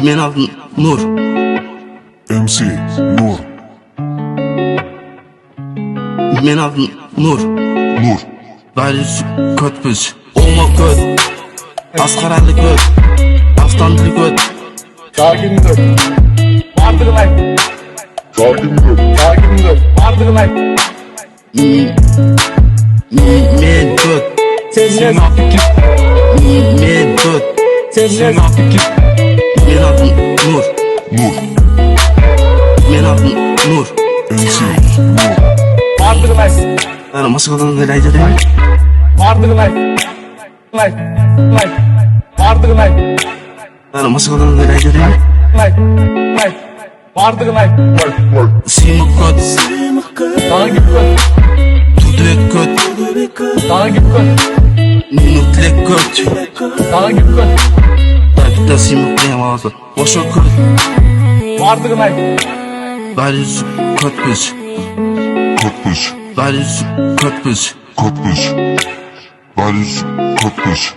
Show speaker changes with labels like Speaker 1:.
Speaker 1: Men adım Nur.
Speaker 2: MC Nur.
Speaker 1: Men adım Nur.
Speaker 2: Nur.
Speaker 1: Bariz kötbüz. Olma köt. Asqararlı köt. Aftanlı köt.
Speaker 3: Şagirdir. Vardırlay.
Speaker 2: Şagirdir.
Speaker 3: Şagirdir. Vardırlay.
Speaker 1: Men köt.
Speaker 3: Sen ne fikir?
Speaker 1: Men köt.
Speaker 3: Sen ne fikir?
Speaker 1: Men adım Nur.
Speaker 2: Nur.
Speaker 1: Men adım Nur.
Speaker 2: MC Nur.
Speaker 3: Vardırlay.
Speaker 1: Ana masadan gelaydı değil mi?
Speaker 3: Vardırlay. Lay. Lay. Vardırlay.
Speaker 1: Ana masadan gelaydı değil mi?
Speaker 3: Lay. Lay. Vardırlay.
Speaker 1: Simik köt.
Speaker 3: Sana git köt.
Speaker 1: Tudrek köt.
Speaker 3: Sana git köt.
Speaker 1: Nutlek köt.
Speaker 3: Sana git köt.
Speaker 1: Takipte simik diyem ağzı. Boşa köt.
Speaker 3: Vardırlay.
Speaker 1: Bariz kötbüz.
Speaker 2: Kötbüz.
Speaker 1: Bariz kötbüz.
Speaker 2: Kötbüz. Bariz kötbüz.